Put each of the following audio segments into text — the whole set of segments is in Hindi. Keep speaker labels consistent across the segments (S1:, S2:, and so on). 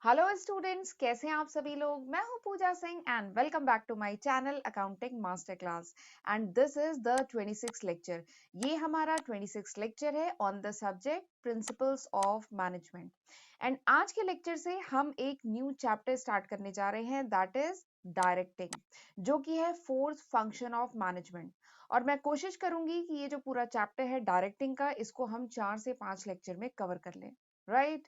S1: हेलो स्टूडेंट्स, कैसे हैं आप सभी लोग। मैं हूं Pooja Singh and welcome back to my channel accounting master class. And this is the 26 lecture. ये हमारा 26 लेक्चर है on the subject principles of management. And आज के लेक्चर से हम एक न्यू चैप्टर स्टार्ट करने जा रहे हैं, दैट इज डायरेक्टिंग, जो कि है फोर्थ फंक्शन ऑफ मैनेजमेंट। और मैं कोशिश करूंगी कि ये जो पूरा चैप्टर है डायरेक्टिंग का, इसको हम 4 से 5 लेक्चर में कवर कर लें, राइट।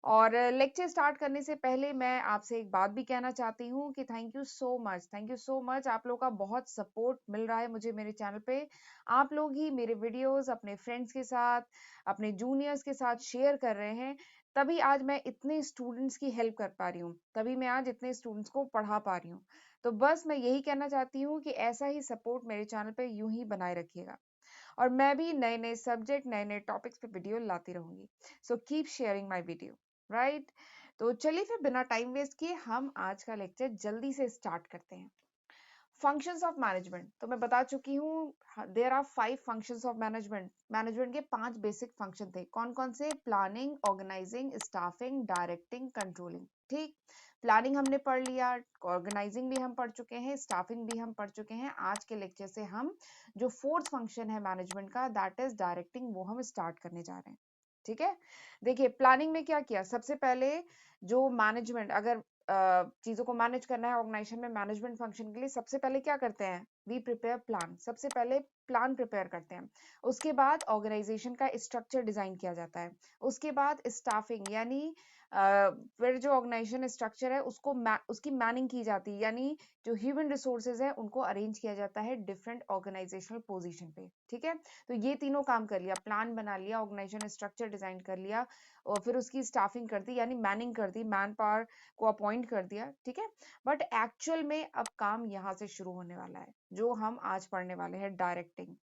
S1: और लेक्चर स्टार्ट करने से पहले मैं आपसे एक बात भी कहना चाहती हूँ कि थैंक यू सो मच। आप लोगों का बहुत सपोर्ट मिल रहा है मुझे मेरे चैनल पे। आप लोग ही मेरे वीडियोस अपने फ्रेंड्स के साथ, अपने जूनियर्स के साथ शेयर कर रहे हैं, तभी आज मैं इतने स्टूडेंट्स की हेल्प कर पा रही हूँ, तभी मैं आज इतने स्टूडेंट्स को पढ़ा पा रही हूँ। तो बस मैं यही कहना चाहती हूँ कि ऐसा ही सपोर्ट मेरे चैनल पे यूं ही बनाए रखिएगा, और मैं भी नए नए सब्जेक्ट, नए नए टॉपिक्स पे वीडियो लाती रहूंगी। So keep sharing my video, right. तो चलिए फिर बिना टाइम वेस्ट किए हम आज का लेक्चर जल्दी से स्टार्ट करते हैं। फंक्शंस ऑफ मैनेजमेंट तो मैं बता चुकी हूँ, there are 5 functions of management. Management के 5 बेसिक फंक्शन थे। कौन कौन से? Planning, organising, staffing, directing, controlling. ठीक। प्लानिंग हमने पढ़ लिया, ऑर्गेनाइजिंग भी हम पढ़ चुके हैं, स्टाफिंग भी हम पढ़ चुके हैं। आज के लेक्चर से हम जो फोर्थ फंक्शन है मैनेजमेंट का, दैट इज डायरेक्टिंग, वो हम स्टार्ट करने जा रहे हैं। ठीक है। देखिए प्लानिंग में क्या किया, सबसे पहले जो मैनेजमेंट, अगर चीजों को मैनेज करना है ऑर्गेनाइजेशन में, मैनेजमेंट फंक्शन के लिए सबसे पहले क्या करते हैं? We prepare plan. सबसे पहले प्लान प्रिपेयर करते हैं। उसके बाद ऑर्गेनाइजेशन का स्ट्रक्चर डिजाइन किया जाता है। उसके बाद स्टाफिंग, यानी फिर जो ऑर्गेनाइजेशन स्ट्रक्चर है उसको उसकी मैनिंग की जाती है, यानी जो ह्यूमन रिसोर्सेज है उनको अरेंज किया जाता है डिफरेंट ऑर्गेनाइजेशनल पोजीशन पे। ठीक है। तो ये तीनों काम कर लिया, प्लान बना लिया, ऑर्गेनाइजेशन स्ट्रक्चर डिजाइन कर लिया, और फिर उसकी स्टाफिंग कर दी, यानी मैनिंग कर दी, मैन पावर को अपॉइंट कर दिया। ठीक है। बट एक्चुअल में अब काम यहाँ से शुरू होने वाला है, जो हम आज पढ़ने वाले हैं, डायरेक्टिंग।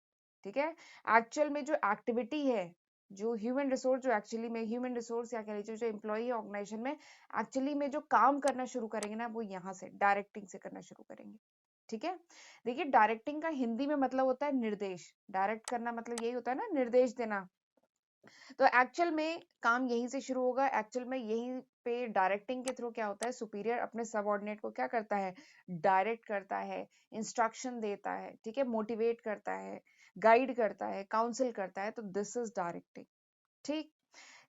S1: ठीक है। एक्चुअल में जो एक्टिविटी है, जो ह्यूमन रिसोर्स, जो एक्चुअली में ह्यूमन रिसोर्स या कह लीजिए जो एम्प्लॉई है ऑर्गेनाइजेशन में, एक्चुअली में जो काम करना शुरू करेंगे ना, वो यहाँ से डायरेक्टिंग से करना शुरू करेंगे। ठीक है। देखिए डायरेक्टिंग का हिंदी में मतलब होता है निर्देश। डायरेक्ट करना मतलब यही होता है ना, निर्देश देना। तो एक्चुअल में काम यहीं से शुरू होगा। एक्चुअल में यहीं पे डायरेक्टिंग के थ्रू क्या होता है, सुपीरियर अपने सबऑर्डिनेट को क्या करता है? डायरेक्ट करता है, इंस्ट्रक्शन देता है, ठीक है, मोटिवेट करता है, गाइड करता है, काउंसिल करता है। तो दिस इज डायरेक्टिंग। ठीक।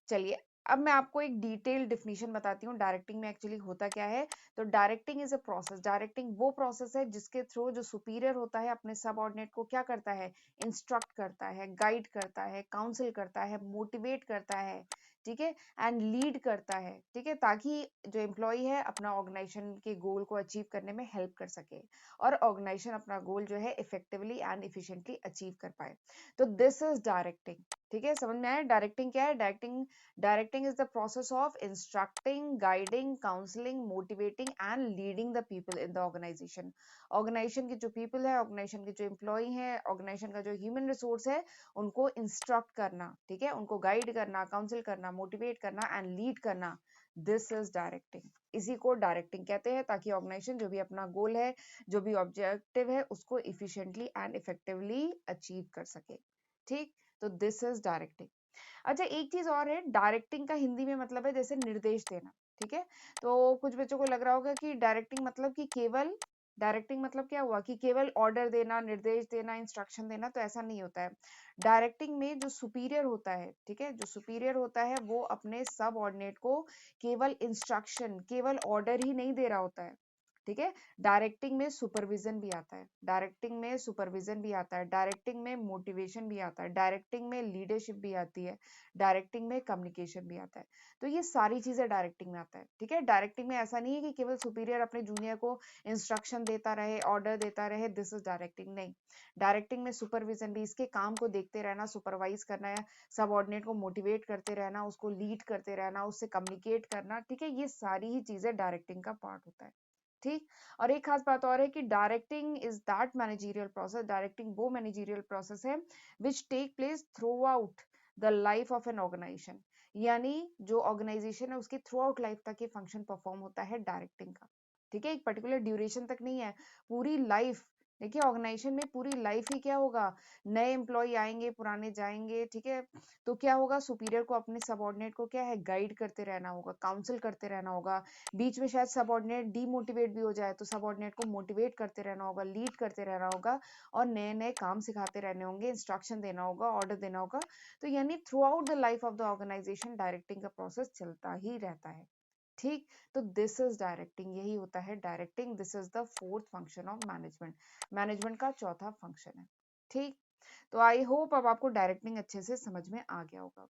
S1: चलिए, अब मैं आपको एक डिटेल डिफिनीशन बताती हूँ डायरेक्टिंग में एक्चुअली होता क्या है। तो directing is a process. Directing वो प्रोसेस है जिसके थ्रू जो सुपीरियर होता है अपने सबऑर्डिनेट को क्या करता है? इंस्ट्रक्ट करता है, गाइड करता है, काउंसिल करता है, मोटिवेट करता है, ठीक है, एंड लीड करता है। ठीक है, ताकि जो एम्प्लॉय है अपना ऑर्गेनाइजेशन के गोल को अचीव करने में हेल्प कर सके, और ऑर्गेनाइजेशन अपना गोल जो है इफेक्टिवली एंड इफिशिएंटली अचीव कर पाए। तो दिस इज डायरेक्टिंग। ठीक है, समझ में आया? डायरेक्टिंग क्या है? Directing is the process of instructing, guiding, counseling, motivating and leading the people in the organization. Organization के जो पीपल है, ऑर्गेनाइजेशन के जो एम्प्लॉय हैं, ऑर्गेनाइजेशन का जो ह्यूमन रिसोर्स है, उनको इंस्ट्रक्ट करना, ठीक है, उनको गाइड करना, काउंसिल करना, मोटिवेट करना एंड लीड करना। This is directing. इसी को डायरेक्टिंग कहते हैं, ताकि ऑर्गेनाइजेशन जो भी अपना गोल है, जो भी ऑब्जेक्टिव है, उसको इफिशिएंटली एंड इफेक्टिवली अचीव कर सके। ठीक। तो दिस इज डायरेक्टिंग। अच्छा, एक चीज और है, डायरेक्टिंग का हिंदी में मतलब है जैसे निर्देश देना। ठीक है। तो कुछ बच्चों को लग रहा होगा कि डायरेक्टिंग मतलब कि केवल, डायरेक्टिंग मतलब क्या हुआ कि केवल ऑर्डर देना, निर्देश देना, इंस्ट्रक्शन देना। तो ऐसा नहीं होता है। डायरेक्टिंग में जो सुपीरियर होता है, ठीक है, जो सुपीरियर होता है वो अपने सब ऑर्डिनेट को केवल इंस्ट्रक्शन, केवल ऑर्डर ही नहीं दे रहा होता है। ठीक है। डायरेक्टिंग में सुपरविजन भी आता है, डायरेक्टिंग में सुपरविजन भी आता है, डायरेक्टिंग में मोटिवेशन भी आता है, डायरेक्टिंग में लीडरशिप भी आती है, डायरेक्टिंग में कम्युनिकेशन भी आता है। तो ये सारी चीजें डायरेक्टिंग में आता है। ठीक है। डायरेक्टिंग में ऐसा नहीं है कि केवल सुपीरियर अपने जूनियर को इंस्ट्रक्शन देता रहे, ऑर्डर देता रहे, दिस इज डायरेक्टिंग नहीं। डायरेक्टिंग में सुपरविजन भी, इसके काम को देखते रहना, सुपरवाइज करना है, सबऑर्डिनेट को मोटिवेट करते रहना, उसको लीड करते रहना, उससे कम्युनिकेट करना। ठीक है, ये सारी ही चीजें डायरेक्टिंग का पार्ट होता है। ठीक। और एक खास बात और है कि directing is that managerial process. Directing वो मैनेजरियल प्रोसेस है which take place throughout the life of an organization. यानी जो ऑर्गेनाइजेशन है उसके थ्रू आउट लाइफ तक ये फंक्शन परफॉर्म होता है डायरेक्टिंग का। ठीक है, एक पर्टिकुलर ड्यूरेशन तक नहीं है, पूरी लाइफ देखिए ऑर्गेनाइजेशन में पूरी लाइफ ही क्या होगा, नए एम्प्लॉय आएंगे, पुराने जाएंगे, ठीक है। तो क्या होगा, सुपीरियर को अपने सबऑर्डिनेट को क्या है, गाइड करते रहना होगा, काउंसिल करते रहना होगा। बीच में शायद सबऑर्डिनेट डीमोटिवेट भी हो जाए तो सबऑर्डिनेट को मोटिवेट करते रहना होगा, लीड करते रहना होगा, और नए नए काम सिखाते रहने होंगे, इंस्ट्रक्शन देना होगा, ऑर्डर देना होगा। तो यानी throughout the life of the organization directing का प्रोसेस चलता ही रहता है। ठीक, तो दिस इज डायरेक्टिंग, यही होता है directing. This is the fourth function of management, management का चौथा फंक्शन है। ठीक, तो आई होप अब आपको डायरेक्टिंग अच्छे से समझ में आ गया होगा।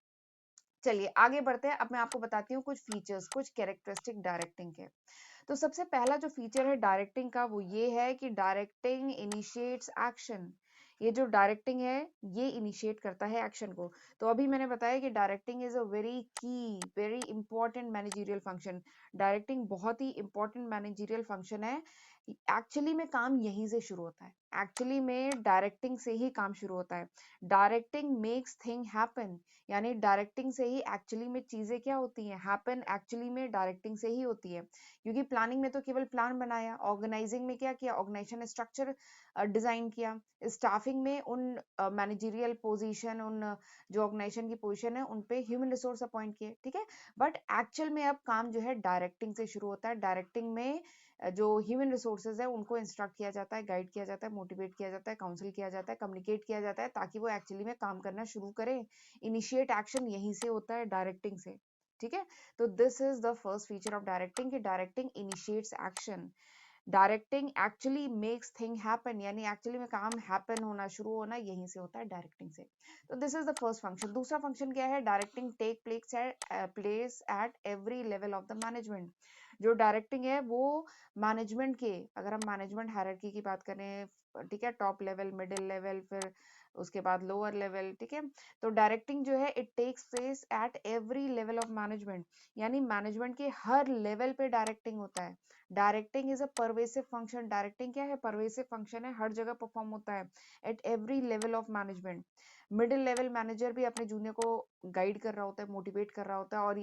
S1: चलिए आगे बढ़ते हैं। अब मैं आपको बताती हूँ कुछ फीचर्स, कुछ कैरेक्टरिस्टिक डायरेक्टिंग के। तो सबसे पहला जो फीचर है डायरेक्टिंग का वो ये है कि डायरेक्टिंग इनिशिएट्स एक्शन। ये जो डायरेक्टिंग है ये इनिशिएट करता है एक्शन को। तो अभी मैंने बताया कि डायरेक्टिंग इज अ वेरी की, very important managerial function. Directing बहुत ही इंपॉर्टेंट मैनेजरियल फंक्शन है। एक्चुअली में काम यहीं से शुरू होता है, एक्चुअली में डायरेक्टिंग से ही काम शुरू होता है। डायरेक्टिंग मेक्स थिंग हैपन, यानी डायरेक्टिंग से ही एक्चुअली में चीजें क्या होती हैं, हैपन एक्चुअली में डायरेक्टिंग से ही होती है। क्योंकि प्लानिंग में तो केवल प्लान बनाया, ऑर्गेनाइजिंग में क्या किया, ऑर्गेनाइजेशन स्ट्रक्चर डिजाइन किया, स्टाफिंग में उन मैनेजरियल पोजीशन, उन जो ऑर्गेनाइजेशन की पोजीशन है उन पे ह्यूमन रिसोर्स अपॉइंट किए, ठीक है। बट एक्चुअल में अब काम जो है डायरेक्टिंग से शुरू होता है। डायरेक्टिंग में जो ह्यूमन रिसोर्सेज है उनको इंस्ट्रक्ट किया जाता है, गाइड किया जाता है, मोटिवेट किया जाता है, काउंसिल किया जाता है, कम्युनिकेट किया जाता है, ताकि वो एक्चुअली में काम करना शुरू करें। इनिशिएट एक्शन यहीं से होता है, डायरेक्टिंग से, ठीक है। तो this is the first feature of directing, कि directing initiates action. Directing actually makes thing happen, यानी एक्चुअली में काम हैपन होना, शुरू होना यहीं से होता है, डायरेक्टिंग से। तो this is the first function. दूसरा फंक्शन क्या है, directing take place at every level of the management. जो डायरेक्टिंग है वो मैनेजमेंट के, अगर हम मैनेजमेंट हायरार्की की बात करें, ठीक है, टॉप लेवल, मिडिल लेवल, फिर उसके बाद लोअर लेवल, ठीक है। तो डायरेक्टिंग जो है it takes place at every level of management, यानी मैनेजमेंट के हर लेवल पे डायरेक्टिंग होता है। Directing is a pervasive function. Directing क्या है, परवेसिव फंक्शन है, हर जगह परफॉर्म होता है eight every level of management. Middle level manager भी अपने जूनियर को गाइड कर रहा होता है, मोटिवेट कर रहा होता है, और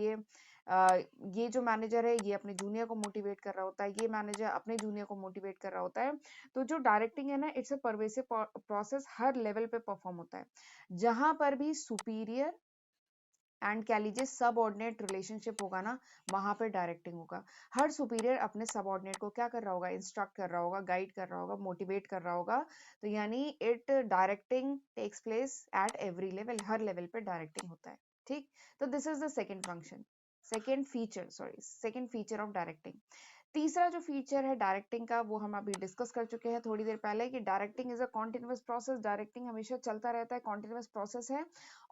S1: ये जो मैनेजर है ये अपने जूनियर को मोटिवेट कर रहा होता है, ये मैनेजर अपने जूनियर को मोटिवेट कर रहा होता है। तो जो डायरेक्टिंग है ना, it's a pervasive process, her level पे परफॉर्म होता है। जहां पर भी सुपीरियर एंड कह लीजिए सबऑर्डिनेट रिलेशनशिप होगा ना, वहां पे डायरेक्टिंग होगा। हर सुपीरियर अपने सबऑर्डिनेट को क्या कर रहा होगा, इंस्ट्रक्ट कर रहा होगा, गाइड कर रहा होगा, मोटिवेट कर रहा होगा। तो यानी it directing takes place at every level, हर लेवल पे डायरेक्टिंग होता है। ठीक, तो this is the second function, second feature, sorry, second feature of directing. तीसरा जो फीचर है डायरेक्टिंग का वो हम अभी डिस्कस कर चुके हैं थोड़ी देर पहले, कि directing is a continuous process. Directing हमेशा चलता रहता है, कॉन्टिन्यूअस प्रोसेस है,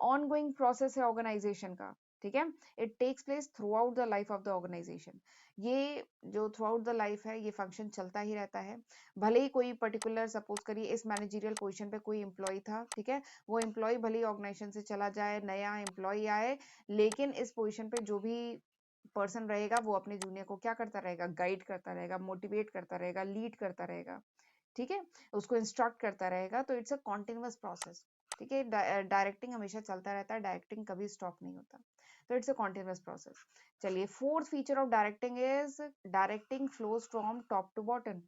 S1: ऑन गोइंग प्रोसेस है ऑर्गेनाइजेशन का, ठीक है। It takes place throughout the life of the organization. ये जो थ्रू आउट द लाइफ है ये फंक्शन चलता ही रहता है। भले ही कोई पर्टिकुलर, सपोज करिए इस मैनेजरियल पोजीशन पे कोई एम्प्लॉय था, ठीक है, वो एम्प्लॉय भले ही ऑर्गेनाइजेशन से चला जाए, नया एम्प्लॉय आए, लेकिन इस पोजीशन पे जो भी पर्सन रहेगा वो अपने जूनियर को क्या करता रहेगा, गाइड करता रहेगा, मोटिवेट करता रहेगा, लीड करता रहेगा, ठीक है, उसको इंस्ट्रक्ट करता रहेगा। तो इट्स अ कॉन्टिन्यूअस प्रोसेस, ठीक है। डायरेक्टिंग हमेशा चलता रहता है, डायरेक्टिंग कभी स्टॉप नहीं होता। तो इट्स अ कॉन्टिन्यूअस प्रोसेस। चलिए, fourth feature of directing is directing flows from top to bottom.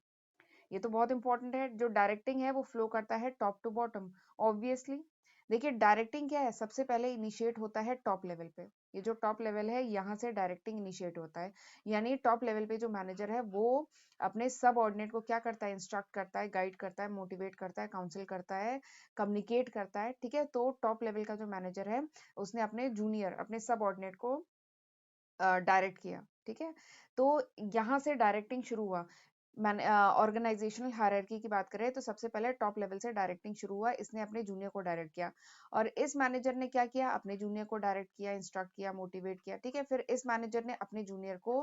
S1: ये तो बहुत इंपॉर्टेंट है, जो डायरेक्टिंग है वो फ्लो करता है टॉप टू बॉटम, ऑब्वियसली। देखिए डायरेक्टिंग क्या है, सबसे पहले इनिशिएट होता है टॉप लेवल पे। ये जो टॉप लेवल है यहाँ से डायरेक्टिंग इनिशिएट होता है, यानी टॉप लेवल पे जो मैनेजर है वो अपने सब ऑर्डिनेट को क्या करता है, इंस्ट्रक्ट करता है, गाइड करता है, मोटिवेट करता है, काउंसिल करता है, कम्युनिकेट करता है, ठीक है। तो टॉप लेवल का जो मैनेजर है उसने अपने जूनियर, अपने सब ऑर्डिनेट को डायरेक्ट किया, ठीक है। तो यहाँ से डायरेक्टिंग शुरू हुआ। मैंने ऑर्गेनाइजेशनल हायरार्की की बात करें तो सबसे पहले टॉप लेवल से डायरेक्टिंग शुरू हुआ, इसने अपने जूनियर को डायरेक्ट किया, और इस मैनेजर ने क्या किया, अपने जूनियर को डायरेक्ट किया, इंस्ट्रक्ट किया, मोटिवेट किया, ठीक है। फिर इस मैनेजर ने अपने जूनियर को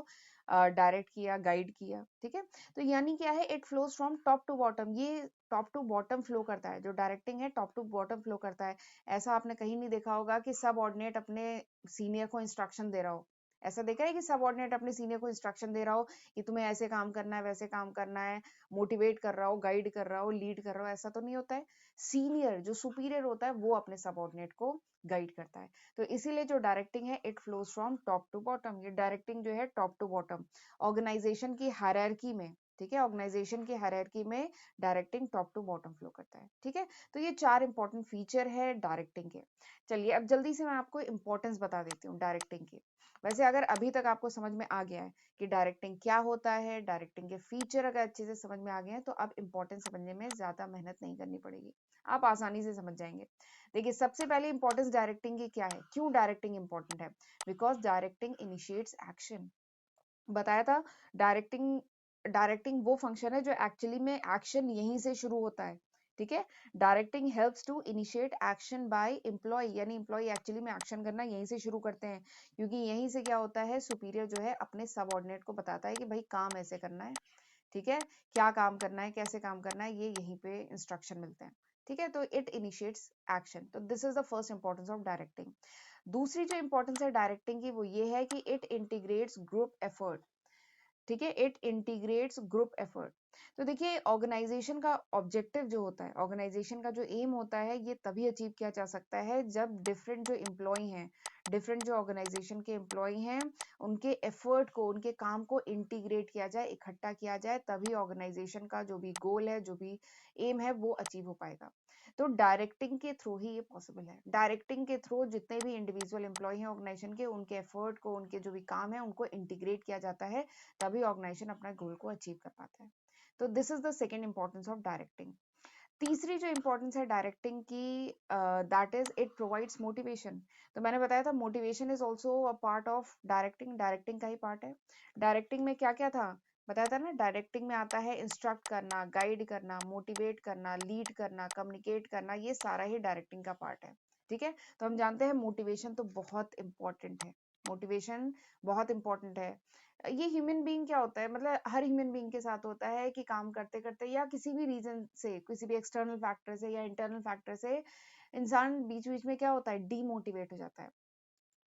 S1: डायरेक्ट किया, गाइड किया, ठीक है। तो यानी क्या है, it flows from top to bottom. ये टॉप टू बॉटम फ्लो करता है, जो डायरेक्टिंग है टॉप टू बॉटम फ्लो करता है। ऐसा आपने कहीं नहीं देखा होगा कि सब ऑर्डिनेट अपने सीनियर को इंस्ट्रक्शन दे रहा हो। ऐसा देखा है कि सब ऑर्डिनेट अपने सीनियर को इंस्ट्रक्शन दे रहा हो कि तुम्हें ऐसे काम करना है, वैसे काम करना है, मोटिवेट कर रहा हो, गाइड कर रहा हो, लीड कर रहा हो, ऐसा तो नहीं होता है। सीनियर जो सुपीरियर होता है वो अपने सबऑर्डिनेट को गाइड करता है। तो इसीलिए जो डायरेक्टिंग है it flows from top to bottom. ये डायरेक्टिंग जो है टॉप टू बॉटम, ऑर्गेनाइजेशन की हायरार्की में, ठीक है, ऑर्गेनाइजेशन की हायरार्की में directing top to bottom flow करता है। ठीक है, तो ये 4 इंपॉर्टेंट फीचर है डायरेक्टिंग के। चलिए अब जल्दी से मैं आपको इंपॉर्टेंस बता देती हूँ डायरेक्टिंग की। वैसे अगर अभी तक आपको समझ में आ गया है कि डायरेक्टिंग क्या होता है, डायरेक्टिंग के फीचर अगर अच्छे से समझ में आ गए हैं, तो अब इंपॉर्टेंस समझने में ज्यादा मेहनत नहीं करनी पड़ेगी, आप आसानी से समझ जाएंगे। देखिए सबसे पहले इंपॉर्टेंस डायरेक्टिंग की क्या है, क्यों डायरेक्टिंग इंपॉर्टेंट है? Because directing initiates action. बताया था, डायरेक्टिंग डायरेक्टिंग वो फंक्शन है जो एक्चुअली में एक्शन यहीं से शुरू होता है। ठीक है, directing helps to initiate action by employ, यानी एम्प्लॉय एक्चुअली में एक्शन करना यहीं से शुरू करते हैं, क्योंकि यहीं से क्या होता है, सुपीरियर जो है अपने सबऑर्डिनेट को बताता है कि भाई काम ऐसे करना है। ठीक है, क्या काम करना है, कैसे काम करना है, ये यहीं पे इंस्ट्रक्शन मिलते हैं। ठीक है, तो इट इनिशिएट्स एक्शन, तो this is the first importance of directing. दूसरी जो इंपॉर्टेंस है डायरेक्टिंग की वो ये है कि इट इंटीग्रेट्स ग्रुप एफर्ट। ठीक है, इट इंटीग्रेट्स ग्रुप एफर्ट। तो देखिए ऑर्गेनाइजेशन का ऑब्जेक्टिव जो होता है, ऑर्गेनाइजेशन का जो एम होता है, ये तभी अचीव किया जा सकता है जब डिफरेंट जो एम्प्लॉय हैं, डिफरेंट जो ऑर्गेनाइजेशन के एम्प्लॉय हैं, उनके एफर्ट को, उनके काम को इंटीग्रेट किया जाए, इकट्ठा किया जाए, तभी ऑर्गेनाइजेशन का जो भी गोल है, जो भी एम है, वो अचीव हो पाएगा। तो डायरेक्टिंग के थ्रू ही ये पॉसिबल है। डायरेक्टिंग के थ्रू जितने भी इंडिविजुअल एम्प्लॉय हैं ऑर्गेनाइजेशन के, उनके एफर्ट को, उनके जो भी काम है, उनको इंटीग्रेट किया जाता है, तभी ऑर्गेनाइजेशन अपना गोल को अचीव कर पाता है। तो this is the second importance of directing. तीसरी जो इंपॉर्टेंस है डायरेक्टिंग की, that is it provides motivation. तो मैंने बताया था motivation is also a part of directing, directing का ही पार्ट है। डायरेक्टिंग में क्या क्या था, बताया था ना, डायरेक्टिंग में आता है इंस्ट्रक्ट करना, गाइड करना, मोटिवेट करना, लीड करना, कम्युनिकेट करना, ये सारा ही डायरेक्टिंग का पार्ट है। ठीक है, तो हम जानते हैं मोटिवेशन तो बहुत इंपॉर्टेंट है, मोटिवेशन बहुत इंपॉर्टेंट है। ये ह्यूमन बीइंग क्या होता है, मतलब हर ह्यूमन बीइंग के साथ होता है कि काम करते करते या किसी भी रीजन से, किसी भी एक्सटर्नल फैक्टर से या इंटरनल फैक्टर से, इंसान बीच बीच में क्या होता है, डीमोटिवेट हो जाता है।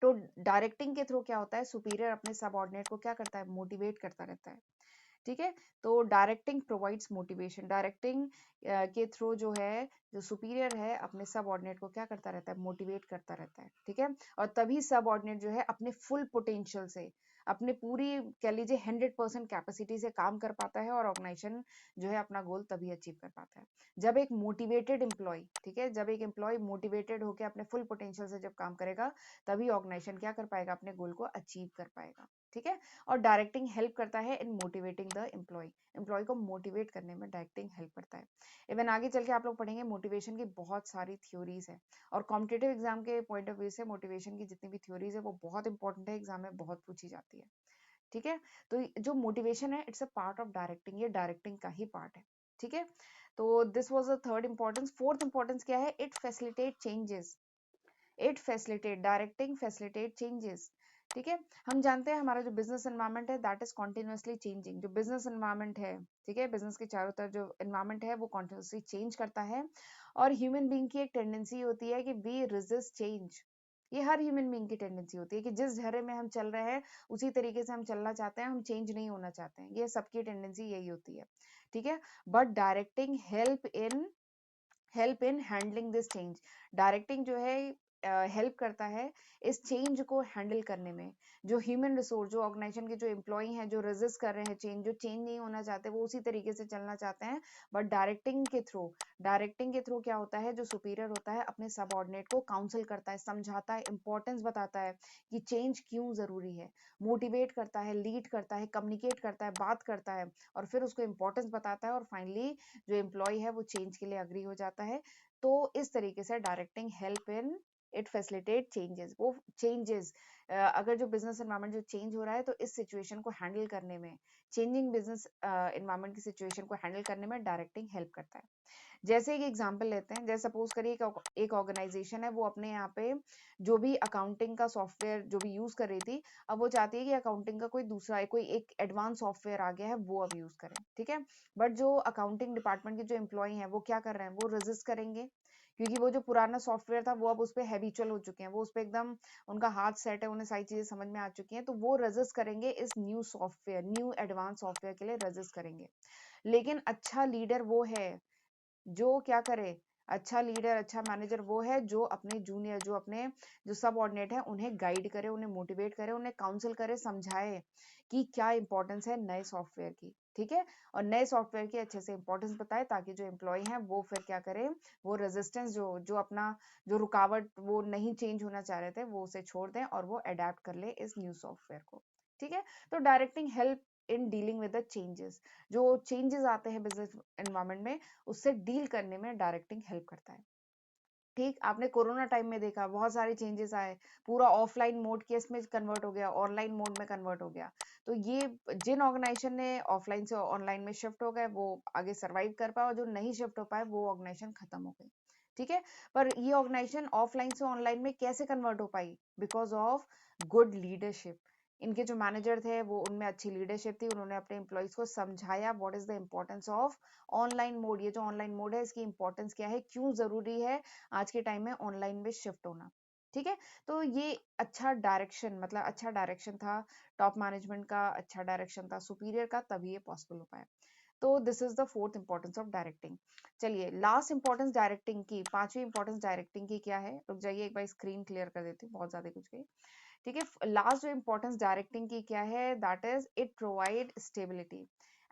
S1: तो डायरेक्टिंग के थ्रू क्या होता है, सुपीरियर अपने सबऑर्डिनेट को क्या करता है, मोटिवेट करता रहता है। ठीक है, तो डायरेक्टिंग प्रोवाइड्स मोटिवेशन। डायरेक्टिंग के थ्रू जो है, जो सुपीरियर है अपने सबऑर्डिनेट को क्या करता रहता है, मोटिवेट करता रहता है। ठीक है, और तभी सबऑर्डिनेट जो है अपने फुल पोटेंशियल से, अपने पूरी कह लीजिए 100% कैपेसिटी से काम कर पाता है, और ऑर्गेनाइजेशन जो है अपना गोल तभी अचीव कर पाता है जब एक मोटिवेटेड एम्प्लॉय, ठीक है, जब एक एम्प्लॉय मोटिवेटेड होकर अपने फुल पोटेंशियल से जब काम करेगा, तभी ऑर्गेनाइजेशन क्या कर पाएगा, अपने गोल को अचीव कर पाएगा। ठीक है, और डायरेक्टिंग हेल्प करता है इन मोटिवेटिंग द एम्प्लॉय, एम्प्लॉय को मोटिवेट करने में डायरेक्टिंग हेल्प करता है। इवन आगे चल के आप लोग पढ़ेंगे मोटिवेशन की बहुत सारी थ्योरीज है, और कॉम्पिटेटिव एग्जाम के पॉइंट ऑफ व्यू से मोटिवेशन की जितनी भी थ्योरीज है वो बहुत इंपॉर्टेंट है, एग्जाम में बहुत पूछी जाती है। ठीक है, तो जो मोटिवेशन है it's a part of directing, ये डायरेक्टिंग का ही पार्ट है। ठीक है, तो this was the third importance. Fourth importance क्या है, it facilitate changes. It facilitate, directing facilitate changes. ठीक है, हम जानते हैं हमारा जो बिजनेस एनवायरनमेंट है दैट इज कॉन्टिन्यूसली चेंजिंग। जो बिजनेस एनवायरनमेंट है, ठीक है, बिजनेस के चारों तरफ जो एनवायरनमेंट है वो कॉन्टिन्यूसली चेंज करता है, और ह्यूमन बीइंग की एक टेंडेंसी होती है कि वी रेजिस्ट चेंज। ये हर ह्यूमन बीइंग की टेंडेंसी होती है कि जिस धैर्य में हम चल रहे हैं उसी तरीके से हम चलना चाहते हैं, हम चेंज नहीं होना चाहते हैं, ये सबकी टेंडेंसी यही होती है। ठीक है, but directing help in handling this change. Directing जो है हेल्प करता है इस चेंज को हैंडल करने में। जो ह्यूमन रिसोर्स, जो ऑर्गेनाइजेशन के जो एम्प्लॉय हैं, जो रेजिस्ट कर रहे हैं चेंज, जो चेंज नहीं होना चाहते, वो उसी तरीके से चलना चाहते हैं, बट डायरेक्टिंग के थ्रू क्या होता है, जो सुपीरियर होता है अपने सबऑर्डिनेट को काउंसिल करता है, समझाता है, इंपॉर्टेंस बताता है कि चेंज क्यों जरूरी है, मोटिवेट करता है, लीड करता है, कम्युनिकेट करता है, बात करता है, और फिर उसको इंपॉर्टेंस बताता है, और फाइनली जो एम्प्लॉय है वो चेंज के लिए अग्री हो जाता है। तो इस तरीके से directing help in it facilitate changes. वो चेंजेस, अगर जो बिजनेस एनवायरनमेंट जो चेंज हो रहा है, तो इस सिचुएशन को हैंडल करने में, चेंजिंग बिजनेस एनवायरनमेंट की सिचुएशन को हैंडल करने में डायरेक्टिंग हेल्प करता है। जैसे एक एग्जांपल लेते हैं, जैसे सपोज करिए एक ऑर्गेनाइजेशन है, वो अपने यहाँ पे जो भी अकाउंटिंग का सॉफ्टवेयर जो भी यूज कर रही थी, अब वो चाहती है कि अकाउंटिंग का कोई दूसरा, कोई एक एडवांस सॉफ्टवेयर आ गया है, वो अब यूज करें। ठीक है, बट जो अकाउंटिंग डिपार्टमेंट के जो एम्प्लॉय हैं वो क्या कर रहे हैं, वो रेजिस्ट करेंगे, क्योंकि वो जो पुराना सॉफ्टवेयर था वो अब उस पर हैबिचुअल हो चुके हैं, वो उस पर एकदम उनका हाथ सेट है, उन्हें सारी चीजें समझ में आ चुकी हैं, तो वो रेजिस्ट करेंगे इस new software, new advance software के लिए रेजिस्ट करेंगे। लेकिन अच्छा लीडर वो है जो क्या करे, अच्छा लीडर, अच्छा मैनेजर वो है जो अपने जूनियर, जो सबऑर्डिनेट है उन्हें गाइड करे, उन्हें मोटिवेट करे, उन्हें काउंसिल करे, समझाए कि क्या इंपॉर्टेंस है नए सॉफ्टवेयर की, ठीक है, और नए सॉफ्टवेयर की अच्छे से इंपॉर्टेंस बताए ताकि जो एम्प्लॉय हैं वो फिर क्या करें, वो रेजिस्टेंस जो अपना जो रुकावट वो नहीं चेंज होना चाह रहे थे वो उसे छोड़ दें और वो अडेप्ट कर ले इस न्यू सॉफ्टवेयर को, ठीक है। तो directing help in dealing with the changes, जो चेंजेस आते हैं बिजनेस एनवायरनमेंट में उससे डील करने में डायरेक्टिंग हेल्प करता है। ठीक, आपने कोरोना टाइम में देखा बहुत सारे चेंजेस आए, पूरा ऑफलाइन मोड केस में कन्वर्ट हो गया, ऑनलाइन मोड में कन्वर्ट हो गया। तो ये जिन ऑर्गेनाइजेशन ने ऑफलाइन से ऑनलाइन में शिफ्ट हो गए वो आगे सर्वाइव कर पाए, और जो नहीं शिफ्ट हो पाए वो ऑर्गेनाइजेशन खत्म हो गई, ठीक है। पर ये ऑर्गेनाइजेशन ऑफलाइन से ऑनलाइन में कैसे कन्वर्ट हो पाई? Because of good leadership. इनके जो मैनेजर थे वो उनमें अच्छी लीडरशिप थी, उन्होंने अपने एम्प्लॉयज को समझाया what is the importance of online mode, ये जो ऑनलाइन मोड है इसकी इंपॉर्टेंस क्या है, क्यों जरूरी है आज के टाइम में ऑनलाइन में शिफ्ट होना, ठीक है। तो ये अच्छा डायरेक्शन, मतलब अच्छा डायरेक्शन था टॉप मैनेजमेंट का, अच्छा डायरेक्शन था सुपीरियर का, तभी ये पॉसिबल हो पाया। तो this is the fourth importance of directing. चलिए लास्ट इंपॉर्टेंस डायरेक्टिंग की, पांचवी इंपॉर्टेंस डायरेक्टिंग की क्या है, रुक जाइए एक बार स्क्रीन क्लियर कर देती हूँ, बहुत ज्यादा कुछ गई, ठीक है। लास्ट जो इंपॉर्टेंस डायरेक्टिंग की क्या है, that is it provide stability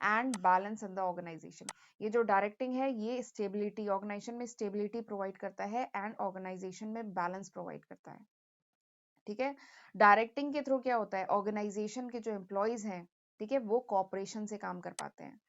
S1: and balance in the organization. ये जो डायरेक्टिंग है ये स्टेबिलिटी, ऑर्गेनाइजेशन में स्टेबिलिटी प्रोवाइड करता है एंड ऑर्गेनाइजेशन में बैलेंस प्रोवाइड करता है, ठीक है। डायरेक्टिंग के थ्रू क्या होता है, ऑर्गेनाइजेशन के जो एम्प्लॉयज हैं, ठीक है, वो कॉपरेशन से काम कर पाते हैं,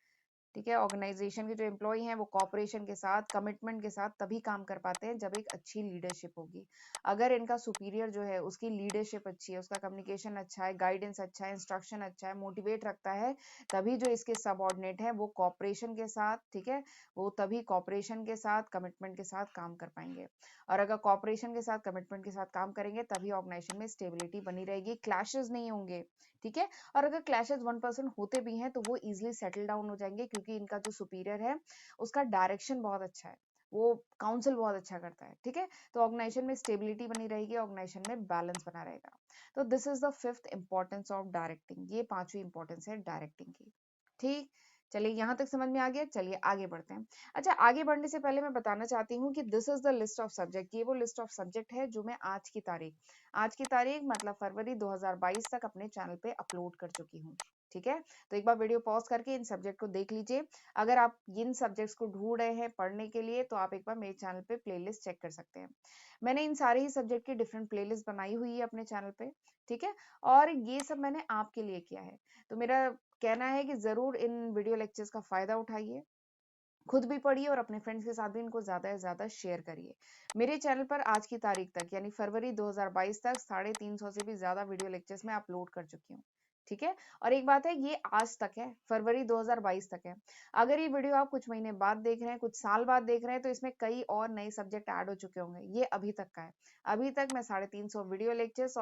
S1: ठीक है। ऑर्गेनाइजेशन के जो एम्प्लॉय हैं वो कॉपरेशन के साथ, कमिटमेंट के साथ तभी काम कर पाते हैं जब एक अच्छी लीडरशिप होगी। अगर इनका सुपीरियर जो है उसकी लीडरशिप अच्छी है, उसका कम्युनिकेशन अच्छा है, गाइडेंस अच्छा है, इंस्ट्रक्शन अच्छा है, मोटिवेट रखता है, तभी जो इसके सबऑर्डिनेट है वो कॉपरेशन के साथ, ठीक है, वो तभी कॉपरेशन के साथ, कमिटमेंट के साथ काम कर पाएंगे। और अगर कॉपरेशन के साथ, कमिटमेंट के साथ काम करेंगे तभी ऑर्गेनाइजेशन में स्टेबिलिटी बनी रहेगी, क्लैशेस नहीं होंगे, ठीक है। और अगर क्लैशेस 1% होते भी हैं तो वो इजिली सेटल डाउन हो जाएंगे, क्योंकि इनका जो सुपीरियर है उसका डायरेक्शन बहुत अच्छा है, वो काउंसिल बहुत अच्छा करता है, ठीक है। तो ऑर्गेनाइजेशन में स्टेबिलिटी बनी रहेगी, ऑर्गेनाइजेशन में बैलेंस बना रहेगा। तो this is the fifth importance of directing, ये पांचवी इंपॉर्टेंस है डायरेक्टिंग की, ठीक। चलिए यहां तक समझ में आ गया, चलिए आगे बढ़ते हैं। अच्छा, आगे बढ़ने से पहले मैं बताना चाहती हूँ कि this is the list of subject, ये वो लिस्ट ऑफ सब्जेक्ट है जो मैं आज की तारीख मतलब फरवरी 2022 तक अपने चैनल पे अपलोड कर चुकी हूँ, ठीक है। तो एक बार वीडियो पॉज करके इन सब्जेक्ट को देख लीजिए। अगर आप इन सब्जेक्ट्स को ढूंढ रहे हैं पढ़ने के लिए तो आप एक बार मेरे चैनल पे प्लेलिस्ट चेक कर सकते हैं। मैंने इन सारे ही सब्जेक्ट की डिफरेंट प्लेलिस्ट बनाई हुई है अपने चैनल पे, ठीक है। और ये सब मैंने आपके लिए किया है। तो मेरा कहना है कि जरूर इन वीडियो लेक्चर्स का फायदा उठाइए, खुद भी पढ़िए और अपने फ्रेंड्स के साथ भी इनको ज्यादा से ज्यादा शेयर करिए। मेरे चैनल पर आज की तारीख तक यानी फरवरी 2022 तक 350 से भी ज्यादा वीडियो लेक्चर्स मैं अपलोड कर चुकी हूँ, ठीक है। और एक बात है, ये आज तक है, फरवरी 2022 तक है। अगर ये वीडियो आप कुछ महीने बाद देख रहे हैं, कुछ साल बाद देख रहे हैं, तो इसमें कई और नए सब्जेक्ट ऐड हो चुके होंगे, ये अभी तक का है। अभी तक मैं 350 वीडियो लेक्चर्स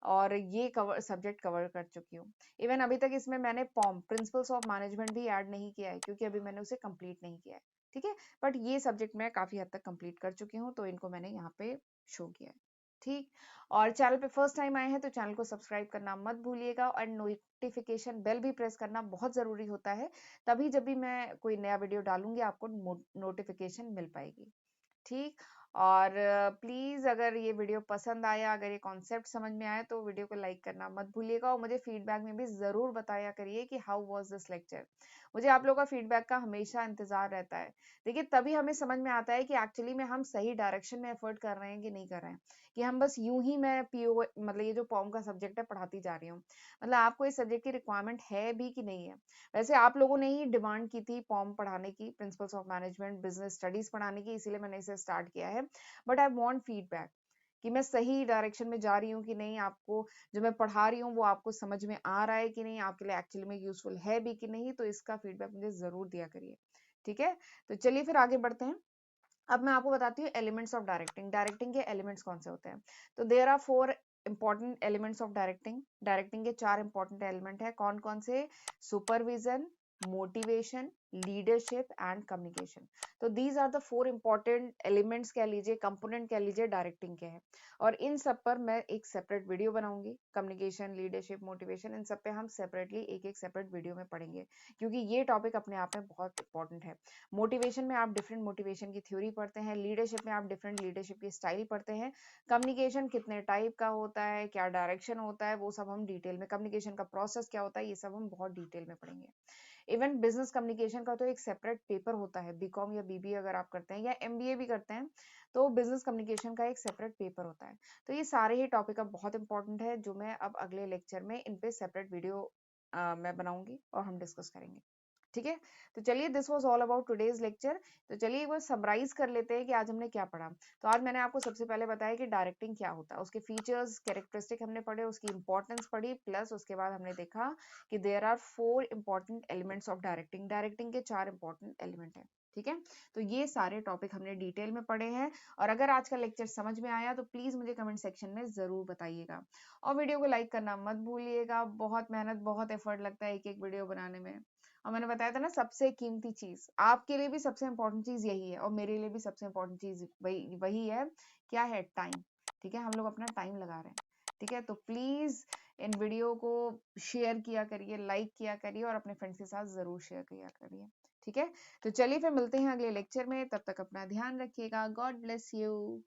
S1: और ये कवर सब्जेक्ट कवर कर चुकी हूँ। इवन अभी तक इसमें मैंने पॉम प्रिंसिपल्स ऑफ मैनेजमेंट भी ऐड नहीं किया है, क्योंकि अभी मैंने उसे कंप्लीट नहीं किया है, ठीक है। बट ये सब्जेक्ट मैं काफी हद तक कंप्लीट कर चुकी हूँ, तो इनको मैंने यहाँ पे शो किया है, ठीक। और चैनल पे फर्स्ट टाइम आए हैं तो चैनल को सब्सक्राइब करना मत भूलिएगा, और नोटिफिकेशन बेल भी प्रेस करना बहुत जरूरी होता है, तभी जब भी मैं कोई नया वीडियो डालूंगी आपको नोटिफिकेशन मिल पाएगी, ठीक। और प्लीज अगर ये वीडियो पसंद आया, अगर ये कॉन्सेप्ट समझ में आया तो वीडियो को लाइक करना मत भूलिएगा, और मुझे फीडबैक में भी जरूर बताया करिए कि हाउ वाज दिस लेक्चर। मुझे आप लोगों का फीडबैक का हमेशा इंतजार रहता है। देखिए तभी हमें समझ में आता है कि एक्चुअली में हम सही डायरेक्शन में एफर्ट कर रहे हैं कि नहीं कर रहे हैं, कि हम बस यूं ही मैं पीओ मतलब ये जो पॉम का सब्जेक्ट है पढ़ाती जा रही हूँ, मतलब आपको इस सब्जेक्ट की रिक्वायरमेंट है भी कि नहीं है। वैसे आप लोगों ने ही डिमांड की थी पॉम पढ़ाने की, principles of management business studies पढ़ाने की, इसीलिए मैंने इसे स्टार्ट किया है। बट आई वांट फीडबैक कि मैं सही डायरेक्शन में जा रही हूँ कि नहीं, आपको जो मैं पढ़ा रही हूँ वो आपको समझ में आ रहा है कि नहीं, आपके लिए एक्चुअली में यूजफुल है भी कि नहीं, तो इसका फीडबैक मुझे जरूर दिया करिए, ठीक है। तो चलिए फिर आगे बढ़ते हैं। अब मैं आपको बताती हूँ एलिमेंट्स ऑफ डायरेक्टिंग, डायरेक्टिंग के एलिमेंट्स कौन से होते हैं। तो there are 4 important elements of directing. Directing के 4 इंपॉर्टेंट एलिमेंट है, कौन कौन से? Supervision, motivation, leadership and communication. तो these are the 4 important elements कह लीजिए, कंपोनेंट कह लीजिए डायरेक्टिंग के हैं। और इन सब पर मैं एक सेपरेट वीडियो बनाऊंगी। कम्युनिकेशन, लीडरशिप, मोटिवेशन, इन सब पे हम सेपरेटली एक सेपरेट वीडियो में पढ़ेंगे, क्योंकि ये टॉपिक अपने आप में बहुत इंपॉर्टेंट है। मोटिवेशन में आप डिफरेंट मोटिवेशन की थ्योरी पढ़ते हैं, लीडरशिप में आप डिफरेंट लीडरशिप की स्टाइल पढ़ते हैं, कम्युनिकेशन कितने टाइप का होता है, क्या डायरेक्शन होता है, वो सब हम डिटेल में, कम्युनिकेशन का प्रोसेस क्या होता है, ये सब हम बहुत डिटेल में पढ़ेंगे। इवन बिजनेस कम्युनिकेशन का तो एक सेपरेट पेपर होता है, बीकॉम या बीबीए अगर आप करते हैं या एमबीए भी करते हैं तो बिजनेस कम्युनिकेशन का एक सेपरेट पेपर होता है। तो ये सारे ही टॉपिक अब बहुत इंपॉर्टेंट है, जो मैं अब अगले लेक्चर में इन पे सेपरेट वीडियो मैं बनाऊंगी और हम डिस्कस करेंगे। ठीक है, तो चलिए, this was all about today's lecture. तो चलिए एक बार समराइज कर लेते हैं कि आज हमने क्या पढ़ा। तो आज मैंने आपको सबसे पहले बताया कि डायरेक्टिंग क्या होता है, उसके फीचर्स, कैरेक्टरिस्टिक हमने पढ़े, उसकी इंपॉर्टेंस पढ़ी, प्लस उसके बाद हमने देखा कि there are 4 important elements of directing. Directing के 4 इंपॉर्टेंट एलिमेंट है। ठीक है, तो ये सारे टॉपिक हमने डिटेल में पढ़े हैं। और अगर आज का लेक्चर समझ में आया तो प्लीज मुझे कमेंट सेक्शन में जरूर बताइएगा, और वीडियो को लाइक करना मत भूलिएगा। बहुत मेहनत, बहुत एफर्ट लगता है एक एक वीडियो बनाने में। और मैंने बताया था ना, सबसे कीमती चीज आपके लिए भी सबसे इंपॉर्टेंट चीज यही है, और मेरे लिए भी सबसे इंपॉर्टेंट चीज वही वही है। क्या है? टाइम। ठीक है, हम लोग अपना टाइम लगा रहे हैं। ठीक है, तो प्लीज इन वीडियो को शेयर किया करिए, लाइक किया करिए, और अपने फ्रेंड्स के साथ जरूर शेयर किया करिए। ठीक है, तो चलिए फिर मिलते हैं अगले लेक्चर में। तब तक अपना ध्यान रखिएगा। God bless you.